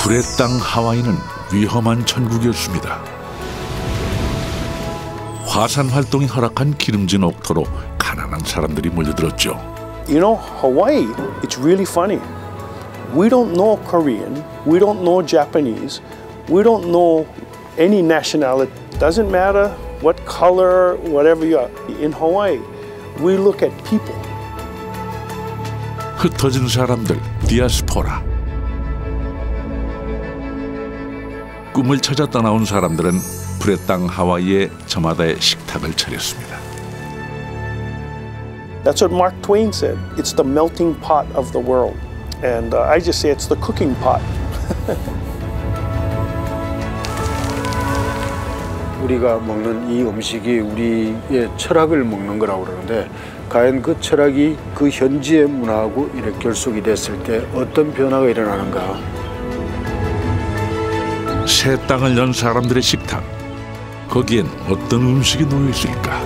불의 땅 하와이는 위험한 천국이었습니다. 화산 활동이 허락한 기름진 옥토로 가난한 사람들이 몰려들었죠. You know, Hawaii, it's really funny. We don't know Korean, we don't know Japanese, we don't know any nationality. Doesn't matter what color, whatever you are. In Hawaii, we look at people. 흩어진 사람들, 디아스포라. 꿈을 찾아 떠나온 사람들은 불의 땅 하와이에 저마다의 식탁을 차렸습니다. That's what Mark Twain said. It's the melting pot of the world. And I just say it's the cooking pot. 우리가 먹는 이 음식이 우리의 철학을 먹는 거라고 그러는데 과연 그 철학이 그 현지의 문화하고 이렇게 결속이 됐을 때 어떤 변화가 일어나는가. 새 땅을 연 사람들의 식탁. 거기엔 어떤 음식이 놓여 있을까?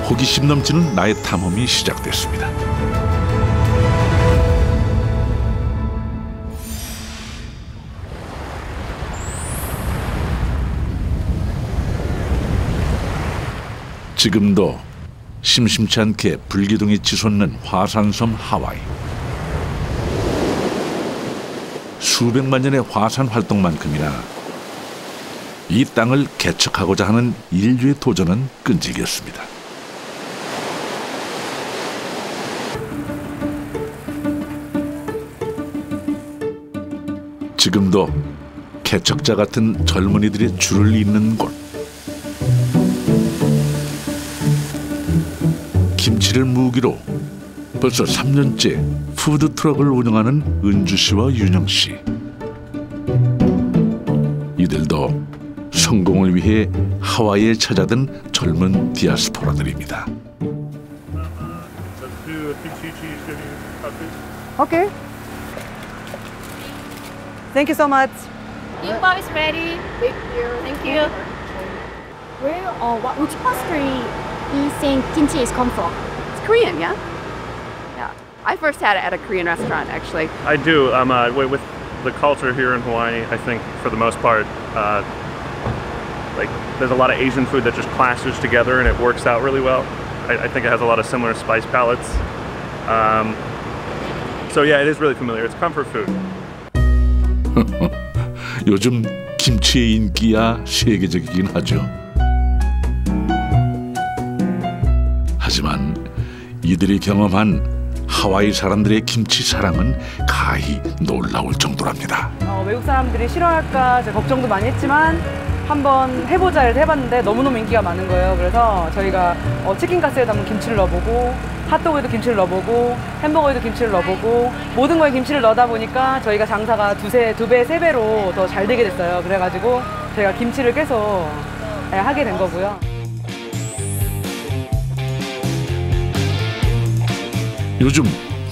호기심 넘치는 나의 탐험이 시작됐습니다. 지금도 심심치 않게 불기둥이 치솟는 화산섬 하와이. 수백만 년의 화산 활동만큼이나 이 땅을 개척하고자 하는 인류의 도전은 끈질겼습니다. 지금도 개척자 같은 젊은이들의 줄을 잇는 곳. 김치를 무기로 벌써 3년째 푸드트럭을 운영하는 은주 씨와 윤영 씨. 이들도 성공을 위해 하와이에 찾아든 젊은 디아스포라들입니다. Okay. Thank you so much. Bibimbap is ready. Thank you. Which country do you think kimchi is come from? It's Korean, yeah? Yeah. I first had it at a Korean restaurant, actually. I do. With the culture here in Hawaii, I think for the most part, like there's a lot of Asian food that just clashes together and it works out really well. I think it has a lot of similar spice palettes. So yeah, it is really familiar. It's comfort food. 요즘 김치의 인기야 세계적이긴 하죠. 하지만 이들이 경험한 하와이 사람들의 김치 사랑은 가히 놀라울 정도랍니다. 외국 사람들이 싫어할까 걱정도 많이 했지만 한번 해보자 해서 해봤는데 너무너무 인기가 많은 거예요. 그래서 저희가 치킨 가스에 담은 김치를 넣어보고 핫도그에도 김치를 넣어보고 햄버거에도 김치를 넣어보고 모든 거에 김치를 넣다 보니까 저희가 장사가 두 배, 세 배로 더 잘 되게 됐어요. 그래가지고 저희가 김치를 계속 하게 된 거고요. 요즘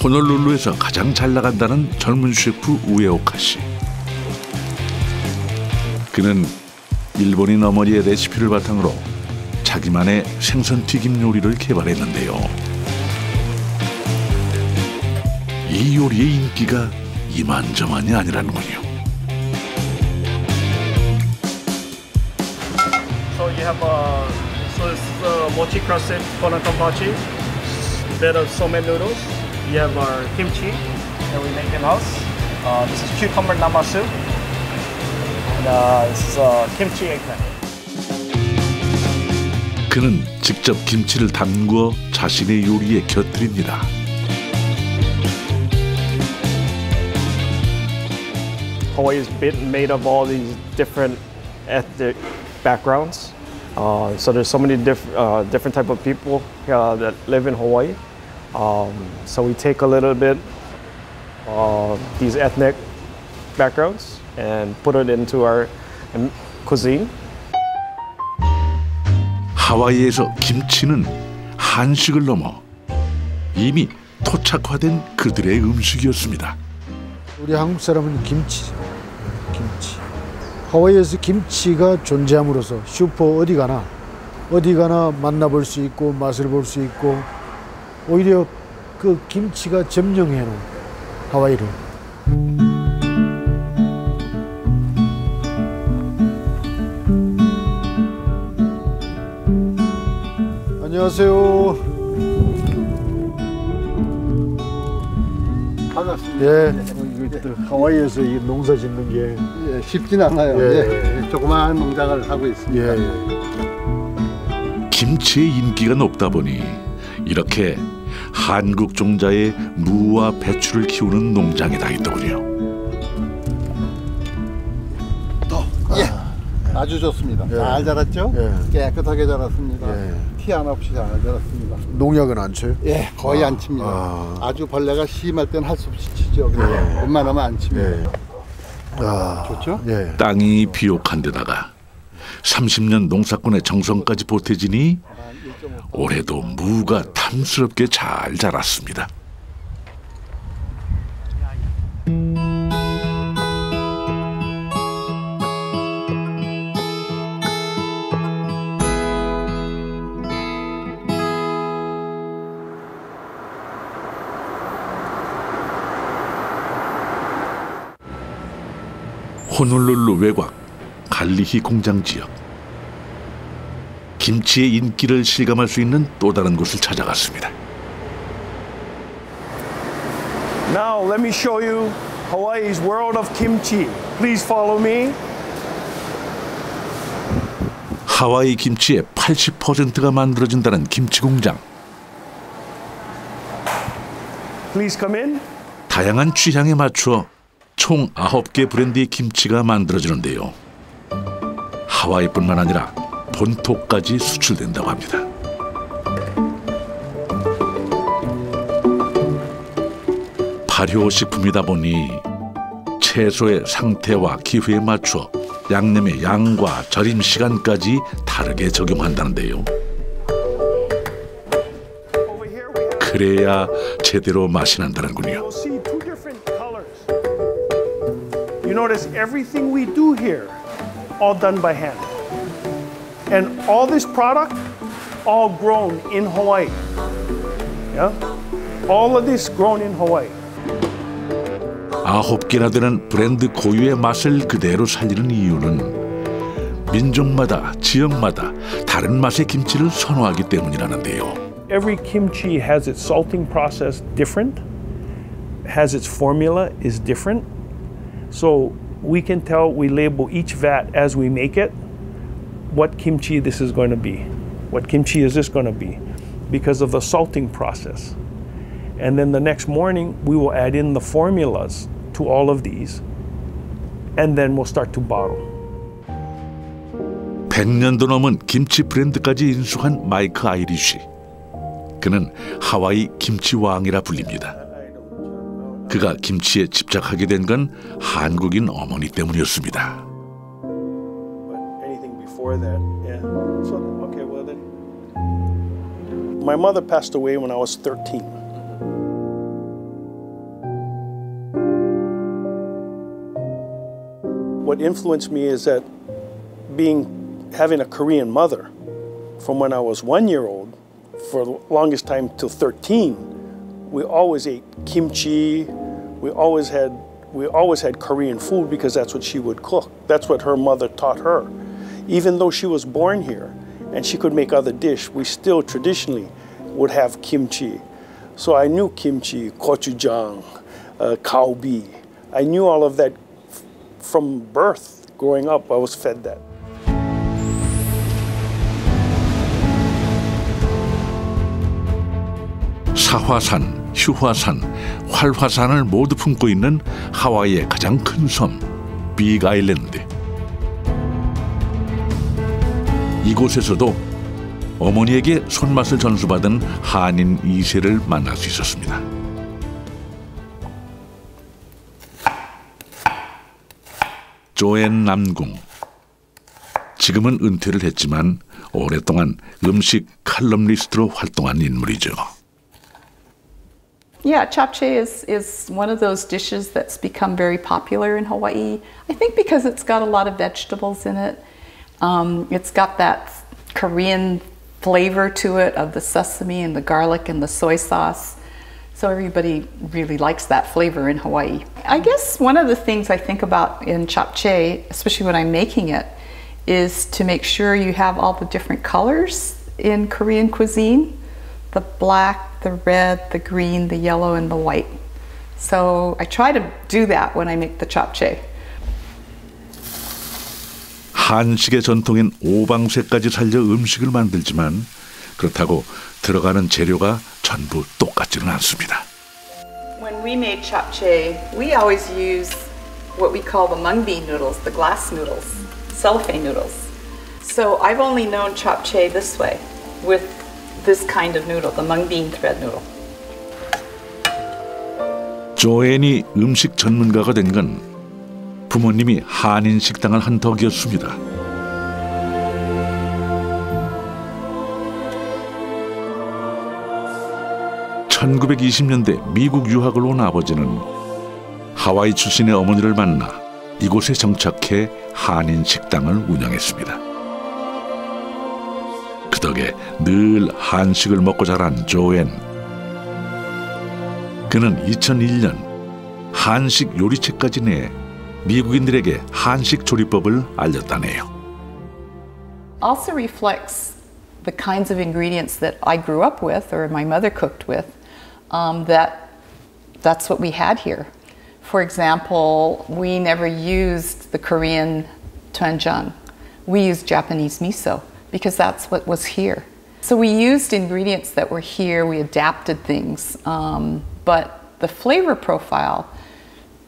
호놀룰루에서 가장 잘 나간다는 젊은 셰프 우에오카 씨. 그는 일본인 어머니의 레시피를 바탕으로 자기만의 생선 튀김 요리를 개발했는데요. 이 요리의 인기가 이만저만이 아니라는군요. So you have so it's mochi crusted konakonbachi, bed of somen noodles. You have our kimchi that we make in house. This is cucumber namasu. And this is kimchi eggplant. 그는 직접 김치를 담그어 자신의 요리에 곁들입니다. Hawaii is made of all these different ethnic backgrounds. So there's so many different type of people that live in Hawaii. So we take a little bit these ethnic backgrounds and put it into our cuisine. 하와이에서 김치는 한식을 넘어 이미 토착화된 그들의 음식이었습니다. 우리 한국 사람은 김치. 하와이에서 김치가 존재함으로써 슈퍼 어디 가나 만나볼 수 있고 맛을 볼 수 있고 오히려 그 김치가 점령해놓은 하와이를. 안녕하세요. 반갑습니다. 예, 하와이에서 이 농사 짓는 게 예, 쉽진 않아요. 예. 예, 조그마한 농장을 하고 있습니다. 김치의 인기가 높다 보니 이렇게 한국 종자의 무와 배추를 키우는 농장이 다 있더군요. 아주 좋습니다. 예. 잘 자랐죠? 예. 깨끗하게 자랐습니다. 예. 티 하나 없이 잘 자랐습니다. 농약은 안 쳐요? 예, 거의 안 칩니다. 아주 벌레가 심할 땐 할 수 없이 치죠. 근데 웬만하면 안 칩니다. 좋죠? 예. 땅이 비옥한 데다가 30년 농사꾼의 정성까지 보태지니 올해도 무가 탐스럽게 잘 자랐습니다. 호놀룰루 외곽 갈리히 공장 지역. 김치의 인기를 실감할 수 있는 또 다른 곳을 찾아갔습니다. Now let me show you Hawaii's world of kimchi. Please follow me. 하와이 김치의 80%가 만들어진다는 김치 공장. Please come in. 다양한 취향에 맞춰 총 9개 브랜드의 김치가 만들어지는데요. 하와이뿐만 아니라 본토까지 수출된다고 합니다. 발효식품이다 보니 채소의 상태와 기후에 맞춰 양념의 양과 절임 시간까지 다르게 적용한다는데요. 그래야 제대로 맛이 난다는군요. You'll see two different colors. You notice everything we do here, all done by hand. And all this product, all grown in Hawaii. Yeah? All of this grown in Hawaii. 9개나 되는 브랜드 고유의 맛을 그대로 살리는 이유는 민족마다 지역마다 다른 맛의 김치를 선호하기 때문이라는데요. Every kimchi has its salting process different, has its formula is different. So we can tell, we label each vat as we make it, what kimchi this is going to be. What kimchi is this going to be? Because of the salting process. And then the next morning, we will add in the formulas to all of these, and then we'll start to bottle. 100년도 넘은 김치 브랜드까지 인수한 마이크 아이리쉬. 그는 하와이 김치 왕이라 불립니다. 그가 김치에 집착하게 된 건 한국인 어머니 때문이었습니다. Anything before that, yeah. So, okay, well then. My mother passed away when I was 13. What influenced me is that having a Korean mother from when I was 1 year old for the longest time till 13, we always ate kimchi. We always had Korean food because that's what she would cook. That's what her mother taught her. Even though she was born here and she could make other dish, we still traditionally would have kimchi. So I knew kimchi, gochujang, kalbi. I knew all of that from birth. Growing up, I was fed that. 사화산, 휴화산, 활화산을 모두 품고 있는 하와이의 가장 큰 섬, 빅 아일랜드. 이곳에서도 어머니에게 손맛을 전수받은 한인 2세를 만날 수 있었습니다. 조앤 남궁. 지금은 은퇴를 했지만 오랫동안 음식 칼럼니스트로 활동한 인물이죠. Yeah, japchae is one of those dishes that's become very popular in Hawaii. I think because it's got a lot of vegetables in it. It's got that Korean flavor to it of the sesame and the garlic and the soy sauce. So everybody really likes that flavor in Hawaii. I guess one of the things I think about in japchae, especially when I'm making it, is to make sure you have all the different colors in Korean cuisine. The black, the red, the green, the yellow, and the white. So I try to do that when I make the japchae. 한식의 전통인 오방새까지 살려 음식을 만들지만 그렇다고 들어가는 재료가 전부 똑같지는 않습니다. When we made japchae, we always use what we call the mung bean noodles, the glass noodles, cellophane noodles. So I've only known japchae this way, with this kind of noodle, the mung bean thread noodle. 조앤이 음식 전문가가 된 건 부모님이 한인 식당을 한 덕이었습니다. (1920년대) 미국 유학을 온 아버지는 하와이 출신의 어머니를 만나 이곳에 정착해 한인 식당을 운영했습니다. 그 덕에 늘 한식을 먹고 자란 조앤. 그는 2001년 한식 요리책까지 내 미국인들에게 한식 조리법을 알렸다네요. Also reflects the kinds of ingredients that I grew up with or my mother cooked with. That's what we had here. For example, we never used the Korean doenjang. We used Japanese miso because that's what was here. So we used ingredients that were here, we adapted things, but the flavor profile,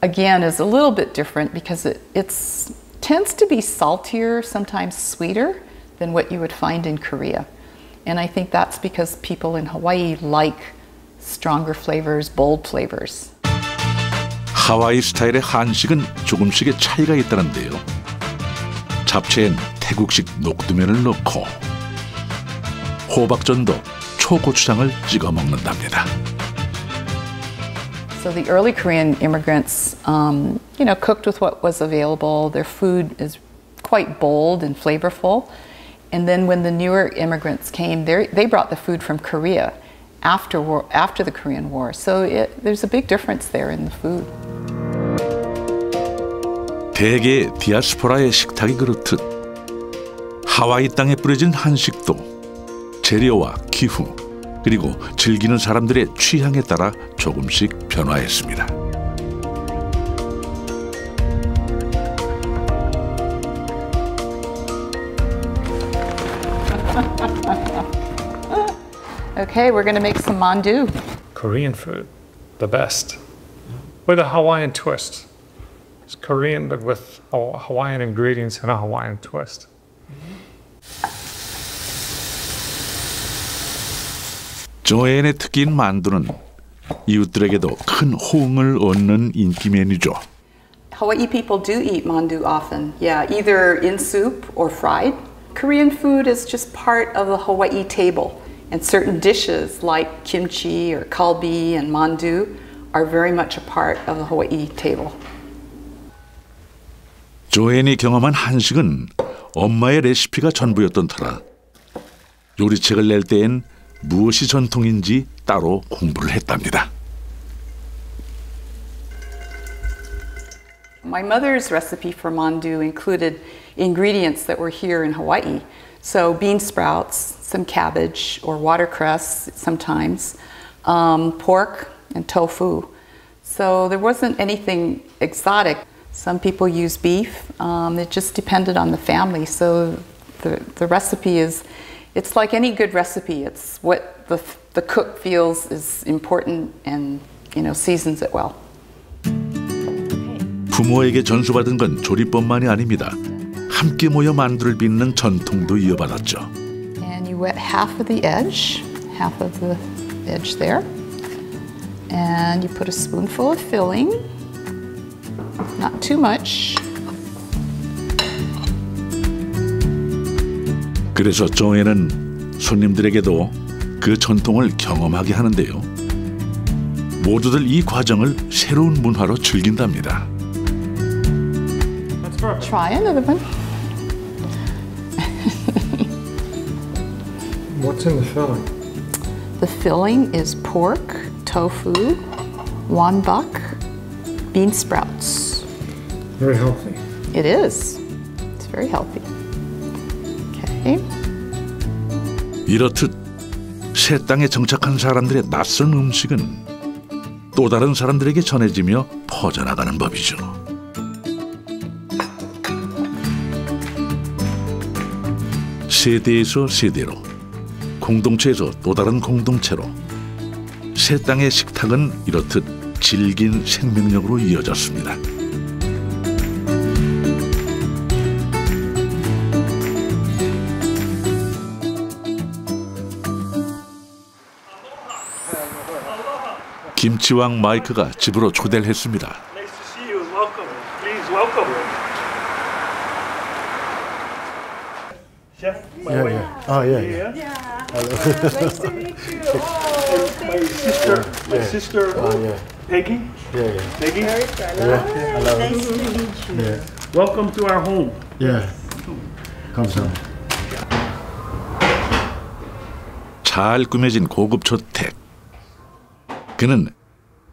again, is a little bit different because it tends to be saltier, sometimes sweeter than what you would find in Korea. And I think that's because people in Hawaii like stronger flavors, bold flavors. 하와이 스타일의 한식은 조금씩의 차이가 있다는데요. 잡채엔 태국식 녹두면을 넣고 호박전도 초고추장을 찍어 먹는답니다. So the early Korean immigrants, cooked with what was available. Their food is quite bold and flavorful. And then when the newer immigrants came, they brought the food from Korea after the Korean War. So there's a big difference there in the food. 대개 디아스포라의 식탁이 그렇듯 하와이 땅에 뿌려진 한식도 재료와 기후 그리고 즐기는 사람들의 취향에 따라 조금씩 변화했습니다. Okay, we're going to make some mandu. Korean food, the best, with a Hawaiian twist. It's Korean, but with Hawaiian ingredients and a Hawaiian twist. 조앤의 특기인 만두는 이웃들에게도 큰 호응을 얻는 인기 메뉴죠. Hawaii people do eat mandu often, either in soup or fried. Korean food is just part of the Hawaii table, and certain dishes like kimchi or kalbi and mandu are very much a part of the Hawaii table. 조앤이 경험한 한식은 엄마의 레시피가 전부였던 터라 요리책을 낼 때엔 무엇이 전통인지 따로 공부를 했답니다. My mother's recipe for mandu included ingredients that were here in Hawaii. So bean sprouts, some cabbage or watercress sometimes, pork and tofu. So there wasn't anything exotic. Some people use beef. It just depended on the family. So the recipe it's like any good recipe. It's what the cook feels is important and seasons it well. 부모에게 전수받은 건 조리법만이 아닙니다. 함께 모여 만두를 빚는 전통도 이어받았죠. And you wet half of the edge there. And you put a spoonful of filling. Not too much. 그래서 조앤은 손님들에게도 그 전통을 경험하게 하는데요. 모두들 이 과정을 새로운 문화로 즐긴답니다. Try another one. What's in the filling? The filling is pork, tofu, wonbok, bean sprouts. Very healthy. It is. It's very healthy. Okay. 이렇듯 새 땅에 정착한 사람들의 낯선 음식은 또 다른 사람들에게 전해지며 퍼져나가는 법이죠. 세대에서 세대로, 공동체에서 또 다른 공동체로 새 땅의 식탁은 이렇듯 질긴 생명력으로 이어졌습니다. 김치왕 마이크가 집으로 초대를 했습니다. Nice to see you and welcome. Please welcome. Chef, my wife. Nice to meet you. My sister, Peggy. Peggy. Nice to meet you. Welcome to our home. 예. 감사합니다. 잘 꾸며진 고급 저택. 그는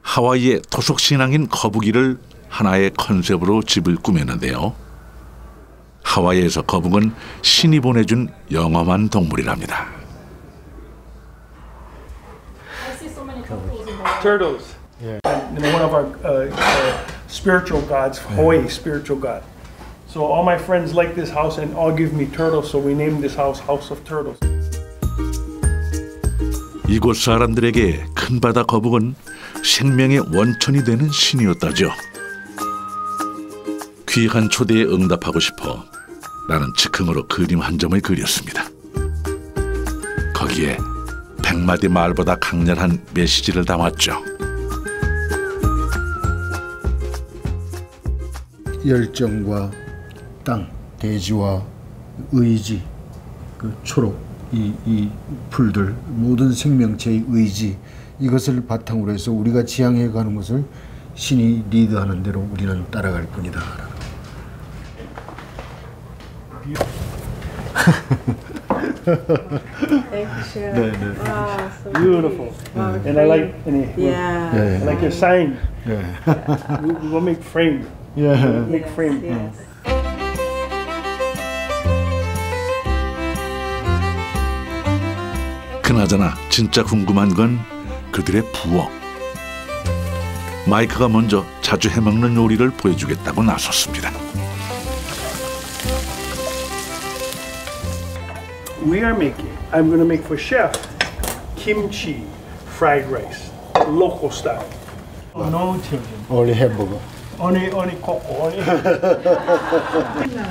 하와이의 토속 신앙인 거북이를 하나의 컨셉으로 집을 꾸몄는데요. 하와이에서 거북은 신이 보내준 영험한 동물이랍니다. Turtles. One of our spiritual gods, Hawaii spiritual god. So all my friends like this house and all give me turtles. So we named this house House of Turtles. 이곳 사람들에게 큰 바다 거북은 생명의 원천이 되는 신이었다죠. 귀한 초대에 응답하고 싶어 나는 즉흥으로 그림 한 점을 그렸습니다. 거기에 100마디 말보다 강렬한 메시지를 담았죠. 열정과 땅, 대지와 의지, 그 초록, 이 풀들, 모든 생명체의 의지, 이것을 바탕으로 해서 우리가 지향해 가는 것을 신이 리드하는 대로 우리는 따라갈 뿐이다. Thank you, Chef. Wow, so Beautiful. And I like I like your sign. We will make frame. Make frame. Yes. 그나저나 진짜 궁금한 건 그들의 부엌. 마이크가 먼저 자주 해먹는 요리를 보여주겠다고 나섰습니다. We are making, I'm going to make for chef, kimchi fried rice, local style. No children. Only hamburger. Only cocoa. Only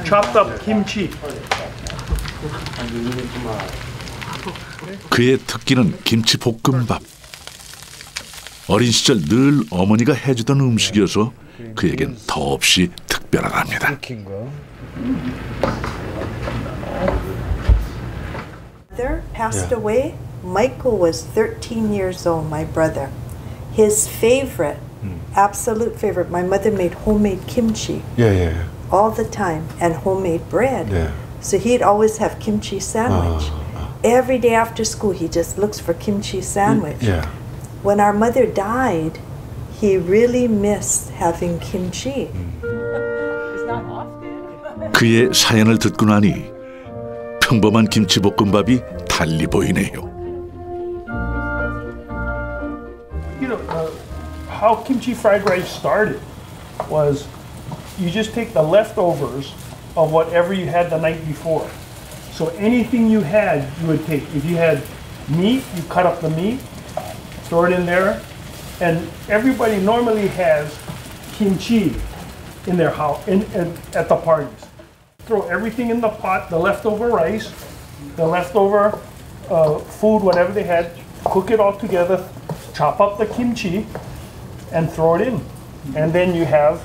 chopped up kimchi. 그의 특기는 김치 볶음밥. 어린 시절 늘 어머니가 해주던 음식이어서 그에겐 더없이 특별하답니다. Mother passed away. Michael was 13 years old, my brother. His favorite, absolute favorite, my mother made homemade kimchi all the time and homemade bread. So he'd always have kimchi sandwich. Every day after school, he just looks for kimchi sandwich. When our mother died, he really missed having kimchi. 그의 사연을 듣고 나니 평범한 김치볶음밥이 달리 보이네요. You know, how kimchi fried rice started was you just take the leftovers of whatever you had the night before. So anything you had, you would take. If you had meat, you cut up the meat, throw it in there, and everybody normally has kimchi in their house, at the parties. Throw everything in the pot, the leftover rice, the leftover food, whatever they had, cook it all together, chop up the kimchi, and throw it in. And then you have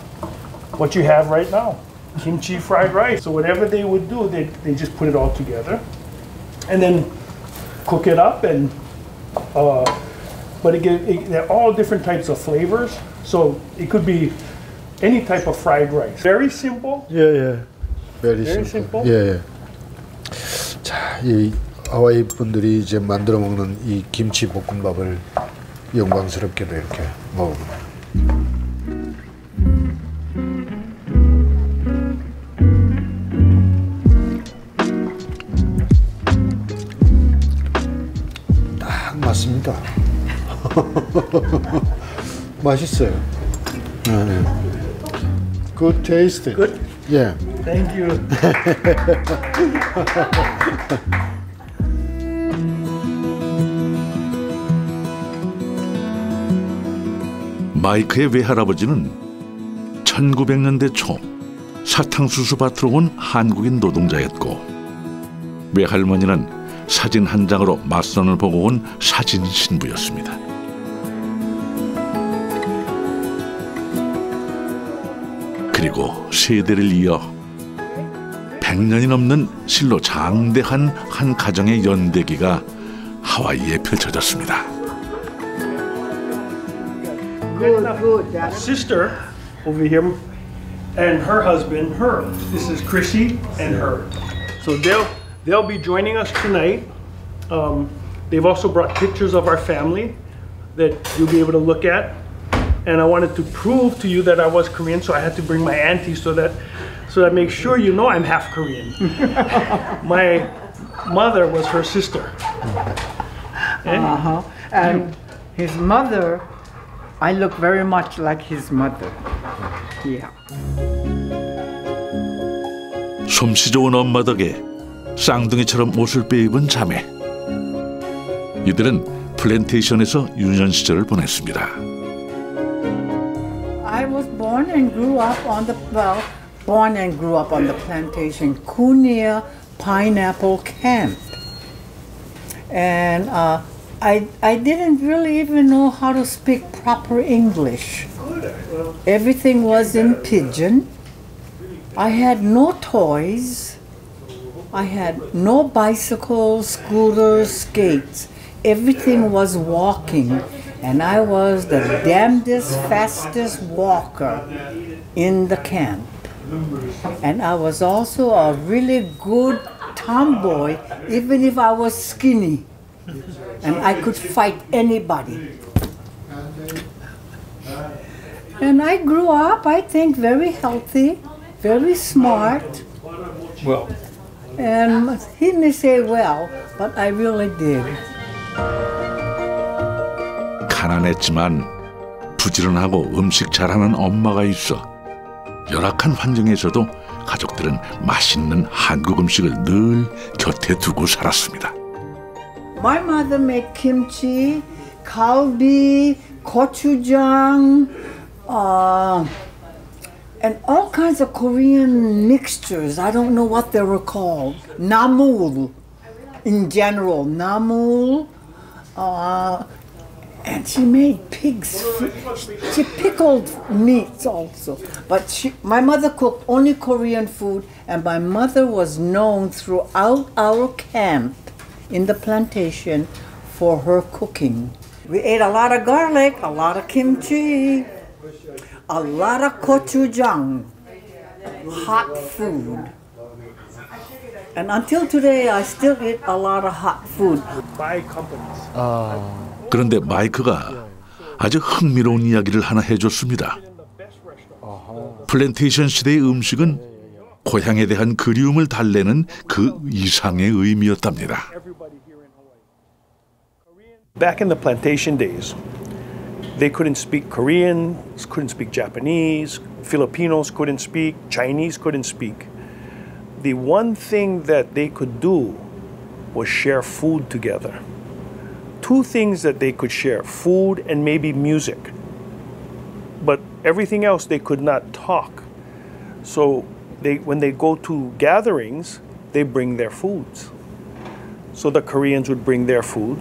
what you have right now, kimchi fried rice. So whatever they would do, they just put it all together, and then cook it up, and but they're all different types of flavors. So it could be any type of fried rice. Very simple. Very simple. 자, 이 하와이 분들이 이제 만들어 먹는 이 김치 볶음밥을 영광스럽게도 이렇게 먹어봅니다. 맛있어요. Good taste. Good? Yeah. Thank you. 마이크의 외할아버지는 1900년대 초 사탕수수 밭으로 온 한국인 노동자였고, 외할머니는 사진 한 장으로 맞선을 보고 온 사진 신부였습니다. 그리고 세대를 이어 100년이 넘는 실로 장대한 한 가정의 연대기가 하와이에 펼쳐졌습니다. Sister over here, and her husband, her. This is Chrissy and her. So they'll be joining us tonight. They've also brought pictures of our family that you'll be able to look at. And I wanted to prove to you that I was Korean, so I had to bring my auntie so that make sure you know I'm half Korean. My mother was her sister. And his mother, I look very much like his mother. Yeah. 솜씨 좋은 엄마 덕에 쌍둥이처럼 옷을 빼입은 자매. 이들은 플랜테이션에서 유년 시절을 보냈습니다. I was born and grew up on the plantation, Kunia Pineapple Camp. And I didn't really even know how to speak proper English. Everything was in pidgin. I had no toys. I had no bicycles, scooters, skates. Everything was walking. And I was the damnedest, fastest walker in the camp. And I was also a really good tomboy, even if I was skinny. And I could fight anybody. And I grew up, I think, very healthy, very smart. Well. And he may say well, but I really did. 가난했지만 부지런하고 음식 잘하는 엄마가 있어 열악한 환경에서도 가족들은 맛있는 한국 음식을 늘 곁에 두고 살았습니다. My mother made kimchi, kalbi, gochujang, and all kinds of Korean mixtures. I don't know what they were called. Namul, in general, namul. And she made pigs. She pickled meats also. But my mother cooked only Korean food, and my mother was known throughout our camp in the plantation for her cooking. We ate a lot of garlic, a lot of kimchi, a lot of gochujang, hot food. And until today, I still eat a lot of hot food. By companies. 그런데 마이크가 아주 흥미로운 이야기를 하나 해줬습니다. 플랜테이션 시대의 음식은 고향에 대한 그리움을 달래는 그 이상의 의미였답니다. Back in the plantation days, they couldn't speak Korean, couldn't speak Japanese, Filipinos couldn't speak, Chinese couldn't speak. The one thing that they could do was share food together. Two things that they could share, food and maybe music. But everything else they could not talk. So when they go to gatherings, they bring their foods. So the Koreans would bring their food,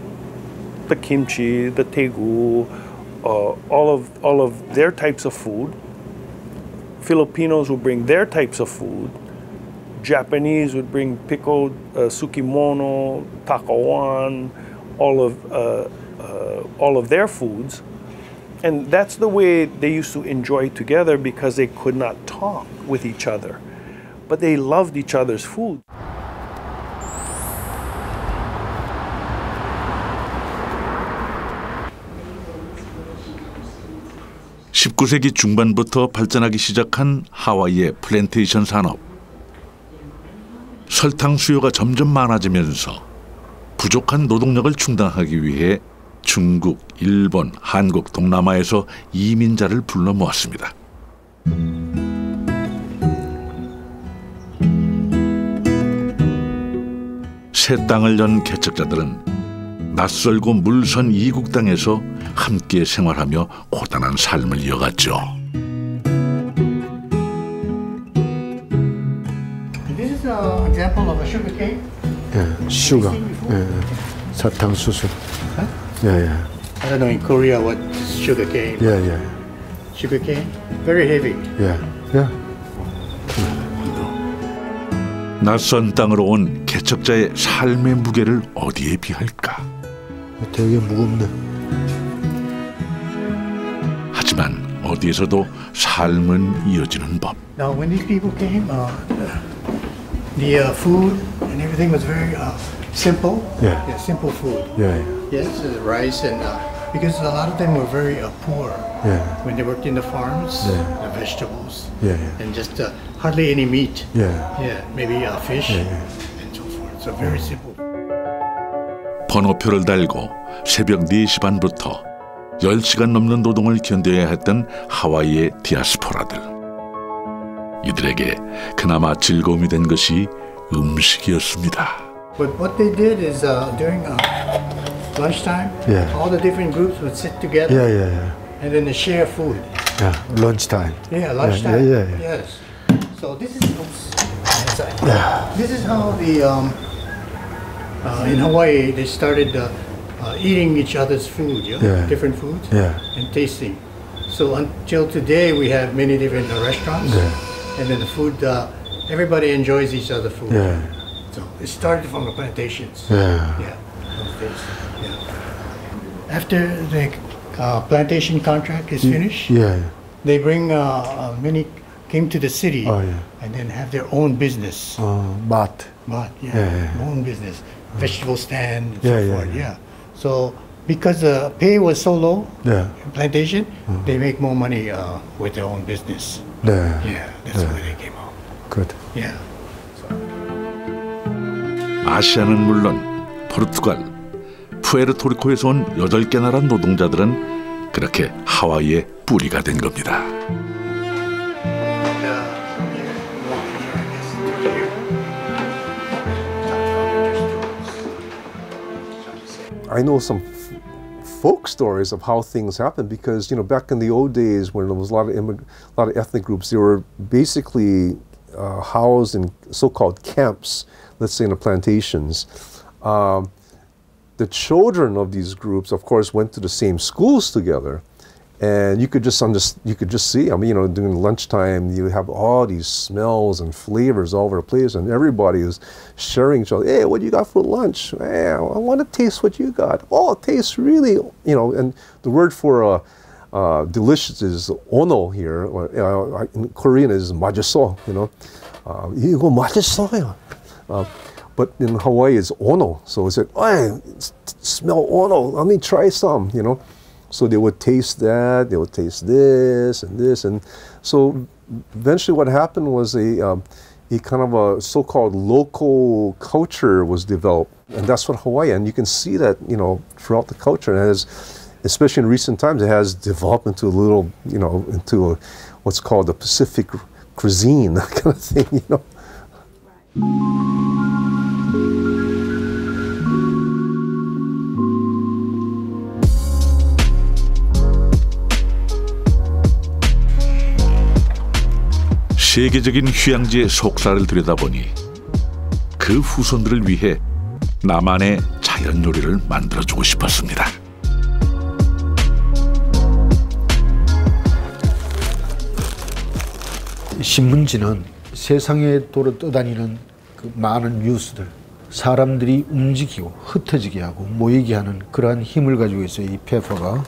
the kimchi, the daegu, all of their types of food. Filipinos would bring their types of food. Japanese would bring pickled sukimono, takawan, all of their foods. And that's the way they used to enjoy together because they could not talk with each other. But they loved each other's food. (19세기) 중반부터 발전하기 시작한 하와이의 플랜테이션 산업. 설탕 수요가 점점 많아지면서 부족한 노동력을 충당하기 위해 중국, 일본, 한국, 동남아에서 이민자를 불러 모았습니다. 새 땅을 연 개척자들은 낯설고 물선 이국 땅에서 함께 생활하며 고단한 삶을 이어갔죠. This is an example of a sugar cane. Yeah, sugar. Yeah, 사탕수수. Yeah, yeah. I don't know in Korea what sugar cane. Yeah, yeah. Sugar cane, very heavy. Yeah, yeah. 낯선 땅으로 온 개척자의 삶의 무게를 어디에 비할까? 되게 무겁네. 하지만 어디에서도 삶은 이어지는 법. Now, when these people came, the food and everything was very simple. Yeah. Yeah, simple food. Yeah, Yes, rice and because a lot of them were very poor. Yeah. When they worked in the farms, Yeah. the vegetables, Yeah, yeah. and just hardly any meat. Yeah. Yeah, maybe fish Yeah, yeah. and so forth. So very simple. 번호표를 달고 새벽 4시 반부터 10시간 넘는 노동을 견뎌야 했던 하와이의 디아스포라들. 이들에게 그나마 즐거움이 된 것이 음식이었습니다. But what they did is during lunchtime, Yeah. all the different groups would sit together. Yeah, yeah, yeah. And then they share food. Yeah, lunchtime. Yeah, lunchtime. Yeah, yeah, yeah. Yes. So this is this is how the in Hawaii they started eating each other's food, Yeah. different foods, Yeah. and tasting. So until today, we have many different restaurants, Yeah. and then the food. Everybody enjoys each other's food. Yeah. So it started from the plantations. Yeah. Yeah. Those days. Yeah. After the plantation contract is finished, Yeah. they bring many came to the city Oh, yeah. and then have their own business. 맛. But yeah, Yeah. own business, vegetable stand, and Yeah, so yeah, forth. yeah. Yeah. So because the pay was so low Yeah. in plantation, they make more money with their own business. 네. Yeah, that's where they came out. Good. Yeah. 아시아는 물론 포르투갈, 푸에르토리코에서 온 8개 나라 노동자들은 그렇게 하와이의 뿌리가 된 겁니다. I know some folk stories of how things happened because, you know, back in the old days when there was a lot of ethnic groups, they were basically housed in so-called camps, let's say in the plantations. The children of these groups, of course, went to the same schools together. And you could just see, I mean, you know, during lunchtime, you have all these smells and flavors all over the place, and everybody is sharing each other. Hey, what do you got for lunch? Hey, I want to taste what you got. Oh, it tastes really, you know, and the word for delicious is ono here, or in Korean is 맛있어, you know. 이거 맛있어요. But in Hawaii, it's ono. So it's like, hey, smell ono, let me try some, you know. So they would taste that, they would taste this, and so eventually what happened was a kind of a so-called local culture was developed, and that's what Hawaii, and you can see that, you know, throughout the culture, and as especially in recent times, it has developed into a little, you know, into what's called the Pacific cuisine, that kind of thing, you know. 세계적인 휴양지의 속살을 들여다보니 그 후손들을 위해 나만의 자연 요리를 만들어주고 싶었습니다. 신문지는 세상에 돌아 떠다니는 그 많은 뉴스들, 사람들이 움직이고 흩어지게 하고 모이게 하는 그러한 힘을 가지고 있어요, 이 페이퍼가.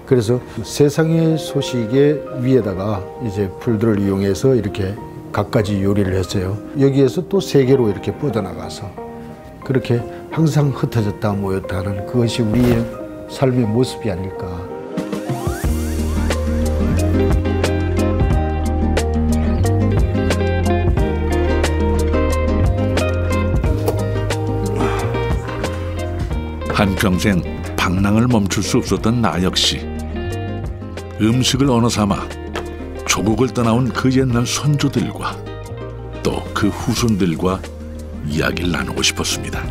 그래서 세상의 소식의 위에다가 이제 풀들을 이용해서 이렇게 갖가지 요리를 했어요. 여기에서 또 세계로 이렇게 뻗어나가서 그렇게 항상 흩어졌다 모였다 하는 그것이 우리의 삶의 모습이 아닐까. 한평생 낭낭을 멈출 수 없었던 나 역시 음식을 언어 삼아 조국을 떠나온 그 옛날 선조들과 또 그 후손들과 이야기를 나누고 싶었습니다.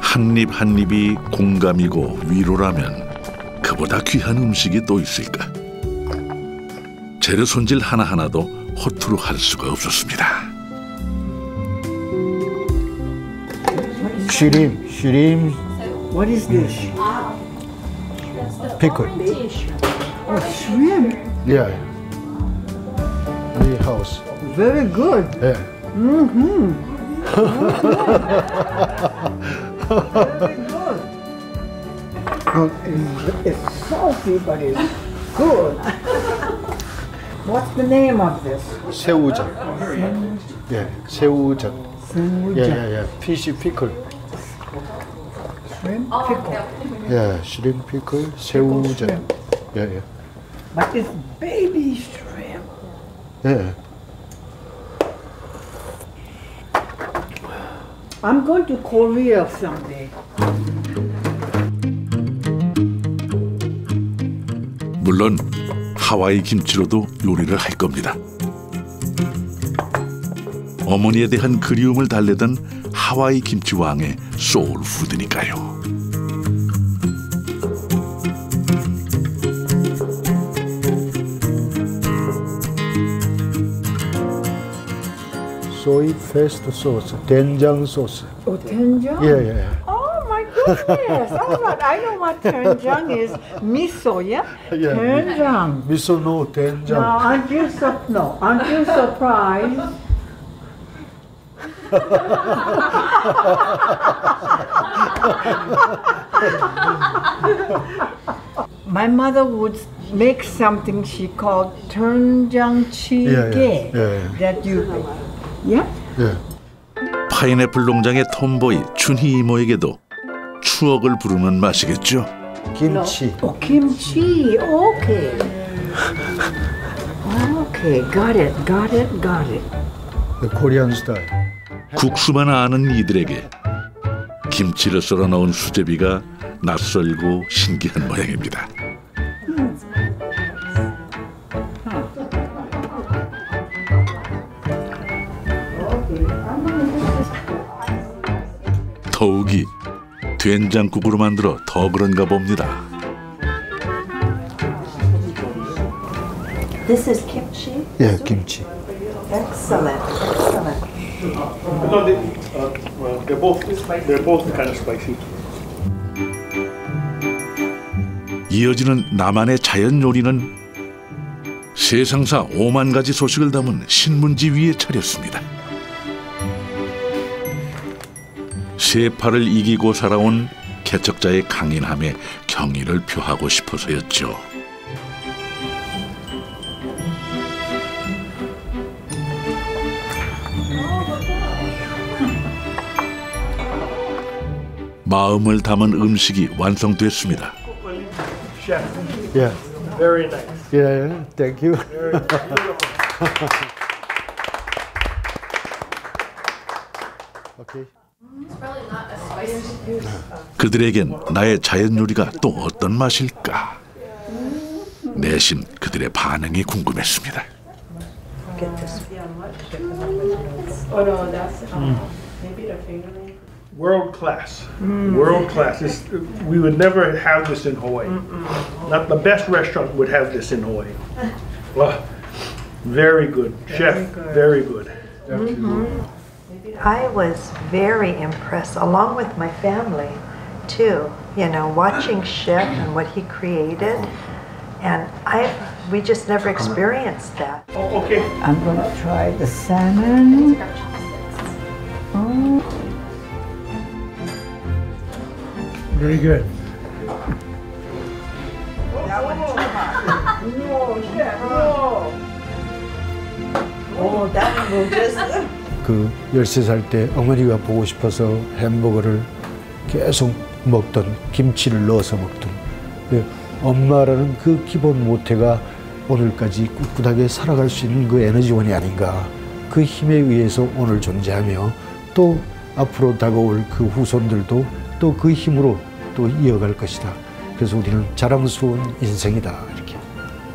한 입 한 입이 공감이고 위로라면 그보다 귀한 음식이 또 있을까? 재료 손질 하나하나도 허투루 할 수가 없었습니다. Shrimp. What is this? Pickle. Oh, shrimp. Yeah. The house. Very good. Yeah. Mm-hmm. Very good. It's salty, but it's good. What's the name of this? 새우젓. Yeah, 새우젓. 새우젓. Yeah. Fish pickle. Shrimp pickle. Yeah, shrimp pickle, 새우젓. Yeah. But it's baby shrimp. Yeah. I'm going to Korea someday. 물론 하와이 김치로도 요리를 할 겁니다. 어머니에 대한 그리움을 달래던 하와이 김치왕의 소울푸드니까요. Soy pesto sauce, 된장 소스. Oh, 된장? Yeah. Oh my goodness! Oh, but I know what 된장 is. Miso, yeah? 된장. 미소 no 된장. No, aren't you surprised? My mother would make something she called 된장찌개. That you, yeah? 파인애플 농장의 톰보이 춘희 이모에게도 추억을 부르는 맛이겠죠. 김치. Oh, kimchi. Okay. Okay, got it. The Korean style. 국수만 아는 이들에게 김치를 썰어 넣은 수제비가 낯설고 신기한 모양입니다. 더욱이 된장국으로 만들어 더 그런가 봅니다. This is kimchi? Yeah, 김치. Excellent. No, they're both kind of spicy. 이어지는 나만의 자연 요리는 세상사 5만 가지 소식을 담은 신문지 위에 차렸습니다. 세파를 이기고 살아온 개척자의 강인함에 경의를 표하고 싶어서였죠. 마음을 담은 음식이 완성됐습니다. Chef. Yeah. Very nice. Yeah, thank you. Okay. 그들에겐 나의 자연 요리가 또 어떤 맛일까? 내심 그들의 반응이 궁금했습니다. World class. World class. We would never have this in Hawaii. Not the best restaurant would have this in Hawaii. Very good. Chef, very good. I was very impressed, along with my family, too. You know, watching Chef and what he created, and we just never experienced that. Oh, okay. I'm going to try the salmon. Very good. No, Chef, no. Oh, that will just. 그 13살 때 어머니가 보고 싶어서 햄버거를 계속 먹던 김치를 넣어서 먹던 엄마라는 그 기본 모태가 오늘까지 꿋꿋하게 살아갈 수 있는 그 에너지원이 아닌가. 그 힘에 의해서 오늘 존재하며 또 앞으로 다가올 그 후손들도 또 그 힘으로 또 이어갈 것이다. 그래서 우리는 자랑스러운 인생이다. 이렇게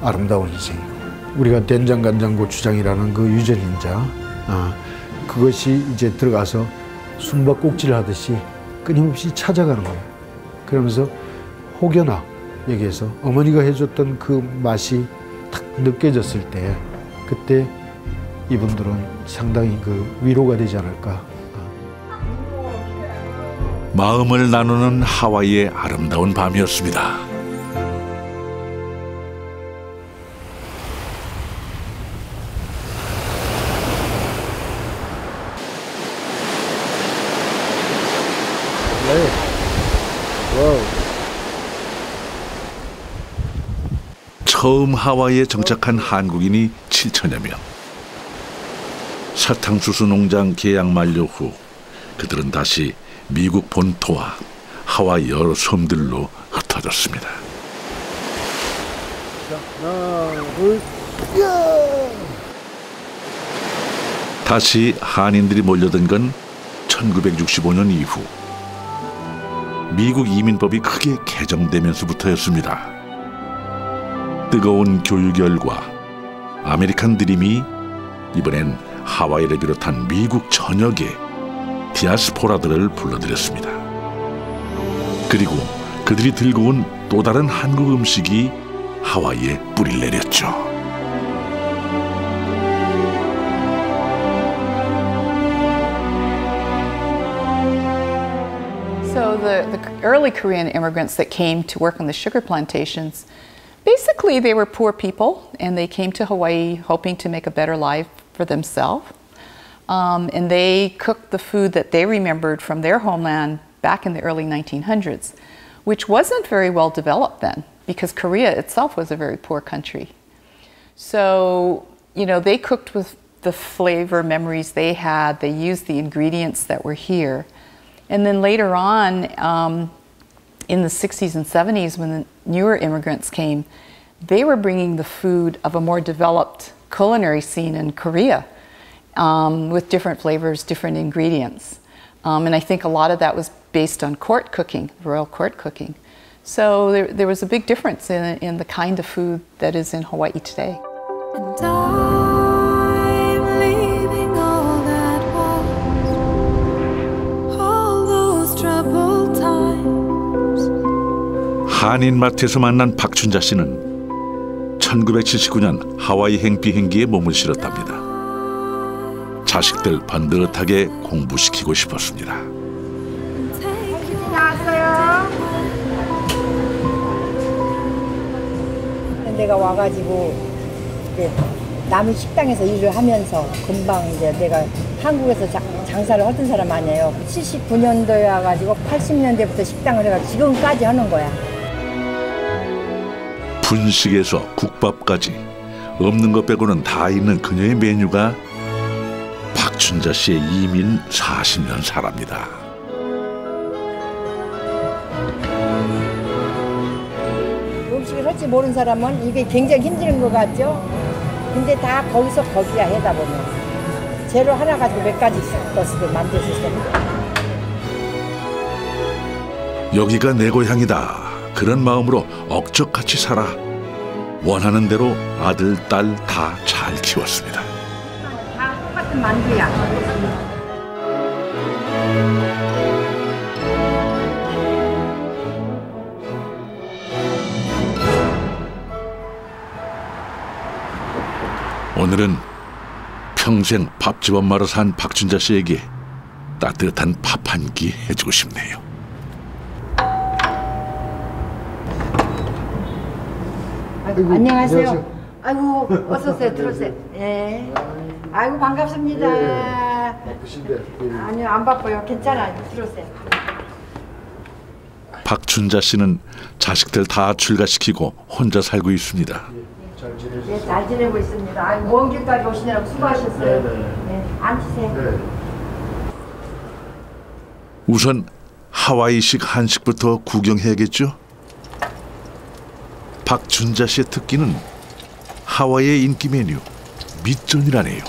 아름다운 인생이고 우리가 된장간장고추장이라는 그 유전인자 그것이 이제 들어가서 숨바꼭질 하듯이 끊임없이 찾아가는 거예요. 그러면서 혹여나 여기에서 어머니가 해줬던 그 맛이 탁 느껴졌을 때 그때 이분들은 상당히 그 위로가 되지 않을까. 마음을 나누는 하와이의 아름다운 밤이었습니다. 처음 하와이에 정착한 한국인이 7천여 명. 사탕수수 농장 계약 만료 후 그들은 다시 미국 본토와 하와이 여러 섬들로 흩어졌습니다. 다시 한인들이 몰려든 건 1965년 이후 미국 이민법이 크게 개정되면서부터였습니다. 뜨거운 교육 열과 아메리칸 드림이 이번엔 하와이를 비롯한 미국 전역에 디아스포라들을 불러들였습니다. 그리고 그들이 들고 온 또 다른 한국 음식이 하와이에 뿌리를 내렸죠. So the early Korean immigrants that came to work on the sugar plantations, basically they were poor people and they came to Hawaii hoping to make a better life for themselves. And they cooked the food that they remembered from their homeland back in the early 1900s, which wasn't very well developed then because Korea itself was a very poor country. So, you know, they cooked with the flavor memories they had. They used the ingredients that were here. And then later on, in the 60s and 70s, when the newer immigrants came, they were bringing the food of a more developed culinary scene in Korea. With different flavors, different ingredients. And I think a lot of that was based on court cooking, royal court cooking. So there was a big difference in the kind of food that is in Hawaii today. And I'm leaving all that was, all those troubled times. 한인마트에서 만난 박춘자 씨는 1979년 하와이 행비행기에 몸을 실었답니다. 자식들 번듯하게 공부시키고 싶었습니다. 나왔어요. 내가 와가지고 이제 남의 식당에서 일을 하면서 금방 이제 내가 한국에서 장사를 하던 사람 아니에요. 79년도에 와가지고 80년대부터 식당을 해가지고 지금까지 하는 거야. 분식에서 국밥까지 없는 것 빼고는 다 있는 그녀의 메뉴가 박춘자 씨의 이민 40년 사랍니다. 음식을 할 줄 모르는 사람은 이게 굉장히 힘든 것 같죠? 근데 다 거기서 거기야 하다 보면 재료 하나 가지고 몇 가지 것을 만들 수 있어요. 여기가 내 고향이다. 그런 마음으로 억적같이 살아 원하는 대로 아들, 딸 다 잘 키웠습니다. 다 똑같은 만두야. 오늘은 평생 밥집 엄마로 산 박춘자 씨에게 따뜻한 밥 한 끼 해주고 싶네요. 아이고, 안녕하세요. 아이고, 어서 오세요. 들어오세요. 예. 아이고, 반갑습니다. 바쁘신데. 아니요, 안 바빠요. 괜찮아요. 들어오세요. 박춘자 씨는 자식들 다 출가시키고 혼자 살고 있습니다. 네, 잘 지내고 있습니다. 아이고, 먼 길까지 오시느라고 수고하셨어요. 네, 앉으세요. 우선 하와이식 한식부터 구경해야겠죠? 박춘자 씨의 특기는 하와이의 인기 메뉴 밑전이라네요.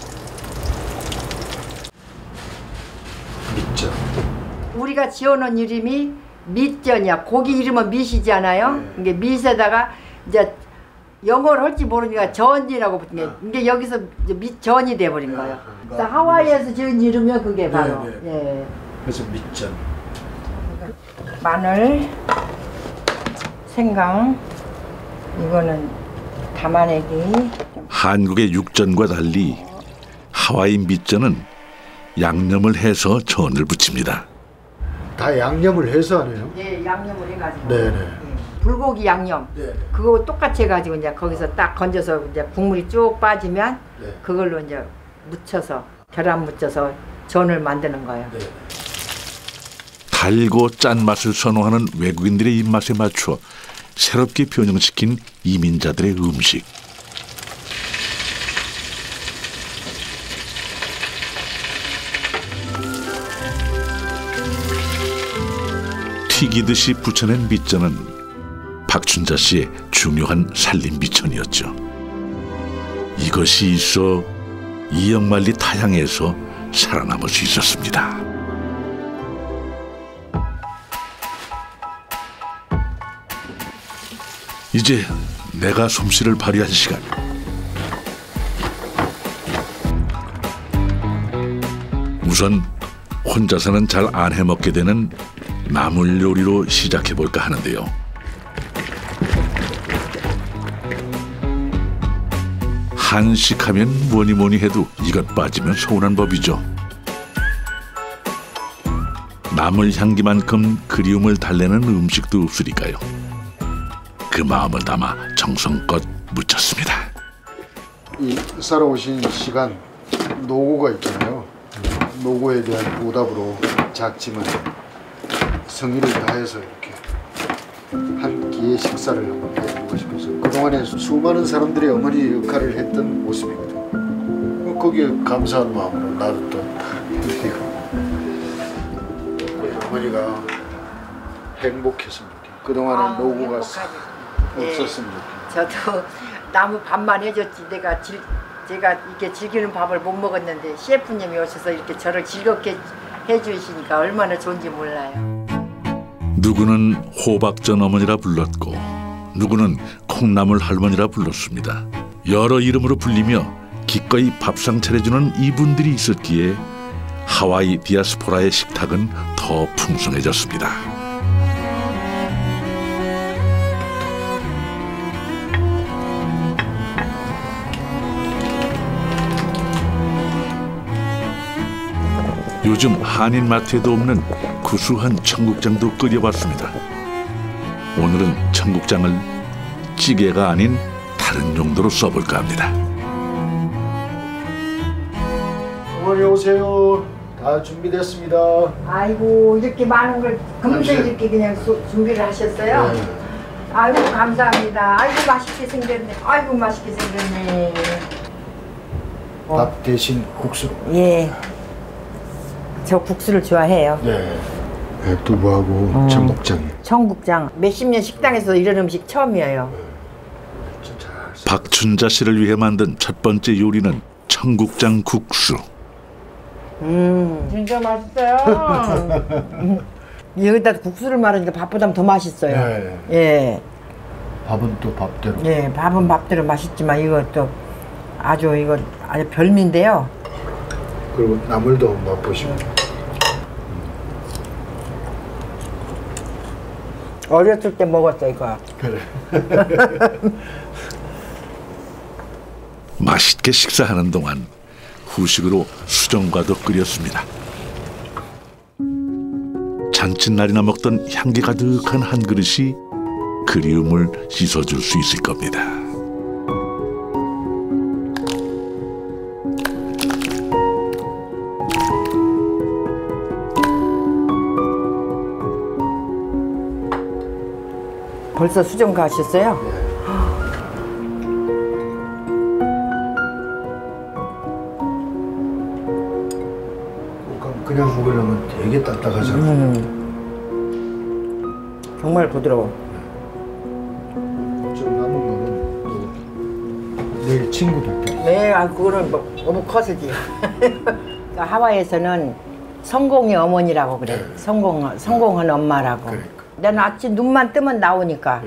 밑전. 우리가 지어놓은 이름이 밑전이야. 고기 이름은 밑이잖아요. 이게 밑에다가 이제 영어를 할지 모르니까 전이라고 붙은 게 이게 여기서 이제 밑전이 돼버린 거예요. 그래서 하와이에서 지은 이름이면 그게 바로. 예. 그래서 밑전. 마늘, 생강, 이거는 담아내기. 한국의 육전과 달리 하와이 밑전은 양념을 해서 전을 부칩니다. 다 양념을 해서 하네요. 네, 양념을 해가지고. 네네. 불고기 양념. 그거 똑같이 해가지고 이제 거기서 딱 건져서 이제 국물이 쭉 빠지면 그걸로 이제 묻혀서 계란 묻혀서 전을 만드는 거예요. 달고 짠 맛을 선호하는 외국인들의 입맛에 맞춰 새롭게 변형시킨 이민자들의 음식. 튀기듯이 부쳐낸 밑전은 박춘자 씨의 중요한 살림 미천이었죠. 이것이 있어 이영만리 타향에서 살아남을 수 있었습니다. 이제 내가 솜씨를 발휘할 시간. 우선 혼자서는 잘 안 해먹게 되는 나물 요리로 시작해볼까 하는데요. 한식하면 뭐니 해도 이것 빠지면 서운한 법이죠. 나물 향기만큼 그리움을 달래는 음식도 없으니까요. 그 마음을 담아 정성껏 묻혔습니다. 이 살아오신 시간 노고가 있잖아요. 노고에 대한 보답으로 작지만 성의를 다해서 이렇게 한 끼의 식사를 한번 해주고 싶어서 그동안에 수많은 사람들의 어머니 역할을 했던 모습이거든요. 거기에 감사한 마음으로 나도 또 어머니가 행복했으면 좋겠어요. 그동안에 노고가 없었으면 좋겠어요. 저도 나무 밥만 해줬지 제가 이렇게 즐기는 밥을 못 먹었는데 셰프님이 오셔서 이렇게 저를 즐겁게 해주시니까 얼마나 좋은지 몰라요. 누구는 호박전 어머니라 불렀고 누구는 콩나물 할머니라 불렀습니다. 여러 이름으로 불리며 기꺼이 밥상 차려주는 이분들이 있었기에 하와이 디아스포라의 식탁은 더 풍성해졌습니다. 요즘 한인마트에도 없는 구수한 청국장도 끓여봤습니다. 오늘은 청국장을 찌개가 아닌 다른 용도로 써볼까 합니다. 어머니 오세요. 다 준비됐습니다. 아이고 이렇게 많은 걸 금세 이렇게 그냥 준비를 하셨어요? 네. 아이고 감사합니다. 아이고 맛있게 생겼네. 아이고 맛있게 생겼네. 밥 대신 국수. 예. 저 국수를 좋아해요. 네. 두부하고 청국장. 청국장. 몇십 년 식당에서 이런 음식 처음이에요. 박춘자 씨를 위해 만든 첫 번째 요리는 청국장 국수. 진짜 맛있어요. 여기다 국수를 말하니까 밥보다 더 맛있어요. 네. 예. 밥은 또 밥대로. 예, 밥은 밥대로 맛있지만 이것도 아주 별미인데요. 그리고 나물도 맛보시고. 어렸을 때 먹었어 이거. 그래. 맛있게 식사하는 동안 후식으로 수정과도 끓였습니다. 잔칫날이나 먹던 향기 가득한 한 그릇이 그리움을 씻어줄 수 있을 겁니다. 벌써 수정 가셨어요? 그냥 먹으려면 되게 딱딱하잖아요. 정말 부드러워. 저 남은 거는 또 내일 친구들. 네, 그거는 뭐 너무 커서지. 그러니까 하와이에서는 성공의 어머니라고 그래. 성공한 엄마라고. 그러니까. 나는 아침 눈만 뜨면 나오니까.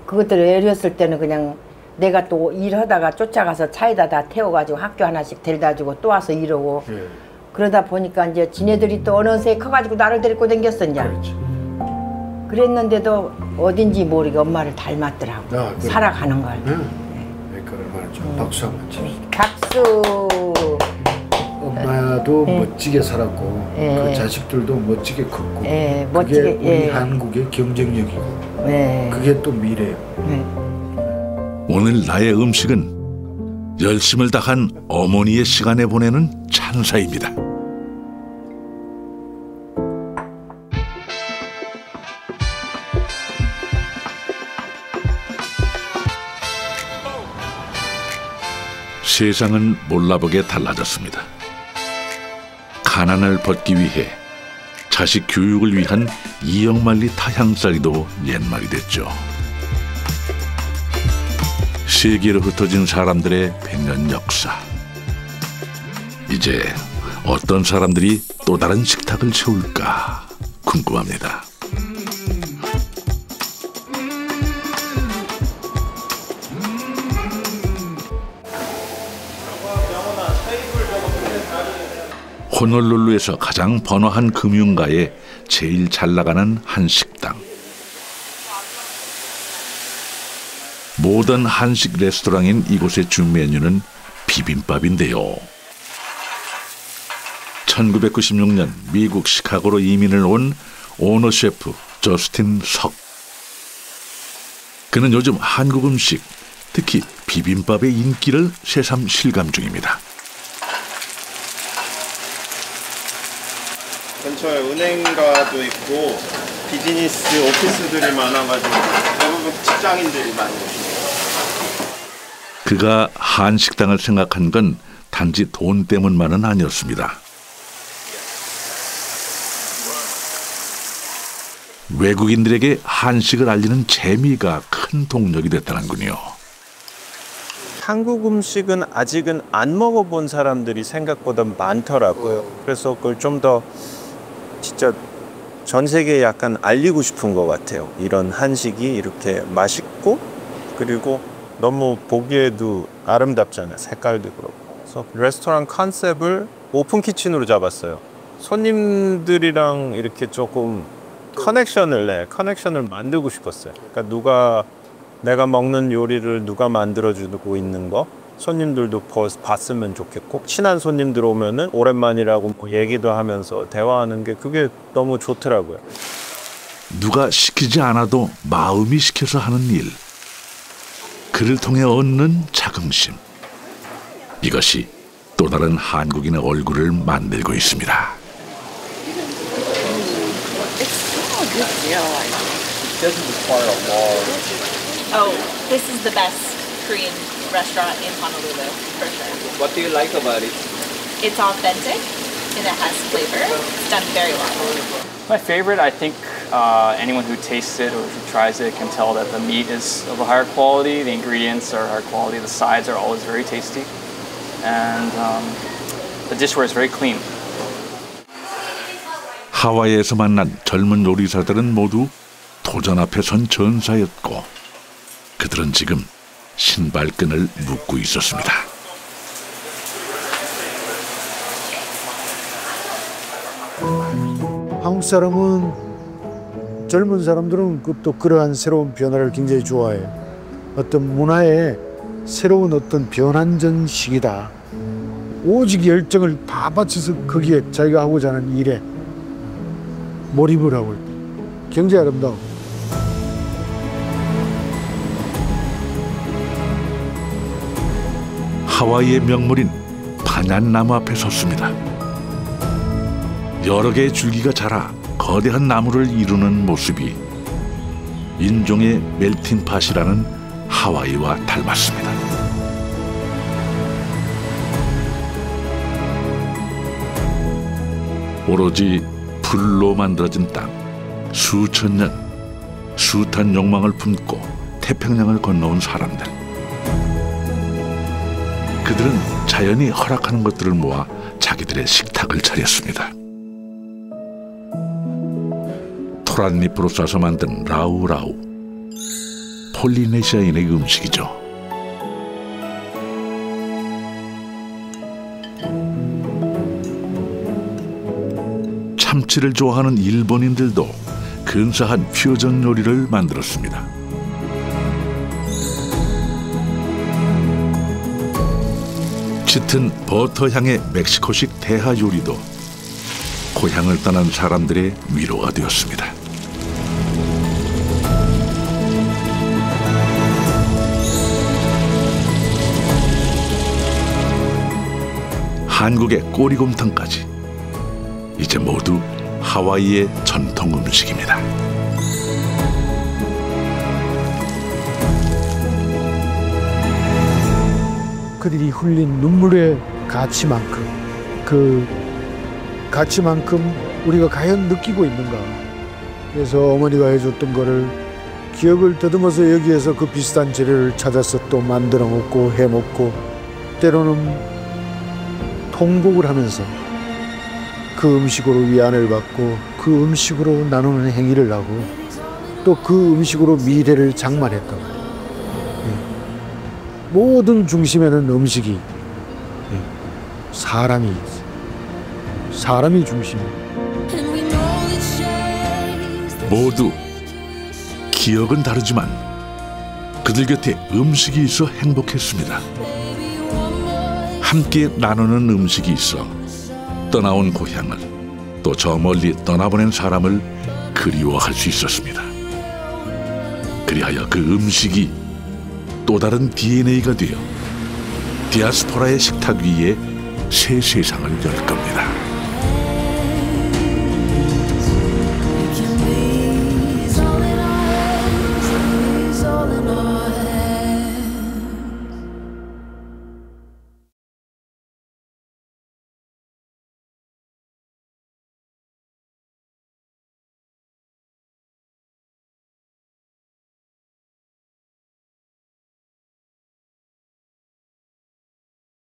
그것들을 애렸을 때는 그냥 내가 또 일하다가 쫓아가서 차에다 다 태워가지고 학교 하나씩 데려다 주고 또 와서 이러고. 그러다 보니까 이제 지네들이 또 어느새 커가지고 나를 데리고 댕겼어 이제. 그랬는데도 어딘지 모르게 엄마를 닮았더라고. 그래. 살아가는 걸. 그러니까 얼마나 좀 박수 한번 칩시다. 박수. 엄마도 멋지게 살았고 그 자식들도 멋지게 컸고 그게 우리 한국의 경쟁력이고 그게 또 미래예요. 오늘 나의 음식은 열심을 다한 어머니의 시간에 보내는 찬사입니다. 세상은 몰라보게 달라졌습니다. 가난을 벗기 위해 자식 교육을 위한 이역만리 타향살이도 옛말이 됐죠. 세계로 흩어진 사람들의 100년 역사. 이제 어떤 사람들이 또 다른 식탁을 채울까 궁금합니다. 호놀룰루에서 가장 번화한 금융가에 제일 잘 나가는 한 식당. 모던 한식 레스토랑인 이곳의 주 메뉴는 비빔밥인데요. 1996년 미국 시카고로 이민을 온 오너 셰프 저스틴 석. 그는 요즘 한국 음식, 특히 비빔밥의 인기를 새삼 실감 중입니다. 근처에 은행가도 있고 비즈니스 오피스들이 많아가지고 대부분 직장인들이 많이 오시네요. 그가 한식당을 생각한 건 단지 돈 때문만은 아니었습니다. 외국인들에게 한식을 알리는 재미가 큰 동력이 됐다는군요. 한국 음식은 아직은 안 먹어본 사람들이 생각보다 많더라고요. 그래서 그걸 좀 더 진짜 전 세계에 약간 알리고 싶은 것 같아요. 이런 한식이 이렇게 맛있고 그리고 너무 보기에도 아름답잖아요. 색깔도 그렇고. 그래서 레스토랑 컨셉을 오픈 키친으로 잡았어요. 손님들이랑 이렇게 조금 커넥션을 만들고 싶었어요. 그러니까 내가 먹는 요리를 누가 만들어주고 있는 거 손님들도 봤으면 좋겠고 친한 손님들 오면은 오랜만이라고 뭐 얘기도 하면서 대화하는 게 그게 너무 좋더라고요. 누가 시키지 않아도 마음이 시켜서 하는 일. 그를 통해 얻는 자긍심. 이것이 또 다른 한국인의 얼굴을 만들고 있습니다. Oh, this is the best Korean restaurant in Honolulu, for sure. What do you like about it? It's authentic and it has flavor. It's done very well. My favorite, I think anyone who tastes it or who tries it can tell that the meat is of a higher quality, the ingredients are higher quality, the sides are always very tasty, and the dishware is very clean. 하와이에서 만난 젊은 요리사들은 모두 도전 앞에 선 전사였고 그들은 지금 신발끈을 묶고 있었습니다. 한국 사람은 젊은 사람들은 또 그러한 새로운 변화를 굉장히 좋아해요. 어떤 문화의 새로운 어떤 변환전 시기다. 오직 열정을 다 바쳐서 거기에 자기가 하고자 하는 일에 몰입을 하고 있다. 굉장히 아름다워. 하와이의 명물인 바냐나무 앞에 섰습니다. 여러 개의 줄기가 자라 거대한 나무를 이루는 모습이 인종의 멜팅팟이라는 하와이와 닮았습니다. 오로지 불로 만들어진 땅, 수천 년 숱한 욕망을 품고 태평양을 건너온 사람들. 그들은 자연이 허락하는 것들을 모아 자기들의 식탁을 차렸습니다. 토란잎으로 싸서 만든 라우라우, 폴리네시아인의 음식이죠. 참치를 좋아하는 일본인들도 근사한 퓨전 요리를 만들었습니다. 짙은 버터 향의 멕시코식 대하 요리도 고향을 떠난 사람들의 위로가 되었습니다. 한국의 꼬리곰탕까지 이제 모두 하와이의 전통 음식입니다. 그들이 흘린 눈물의 가치만큼, 그 가치만큼 우리가 과연 느끼고 있는가. 그래서 어머니가 해줬던 거를 기억을 더듬어서 여기에서 그 비슷한 재료를 찾아서 또 만들어 먹고 해 먹고, 때로는 통곡을 하면서 그 음식으로 위안을 받고 그 음식으로 나누는 행위를 하고 또 그 음식으로 미래를 장만했다고. 모든 중심에는 음식이, 사람이 중심이에요. 모두 기억은 다르지만 그들 곁에 음식이 있어 행복했습니다. 함께 나누는 음식이 있어 떠나온 고향을, 또 저 멀리 떠나보낸 사람을 그리워할 수 있었습니다. 그리하여 그 음식이 또 다른 DNA가 되어 디아스포라의 식탁 위에 새 세상을 열 겁니다.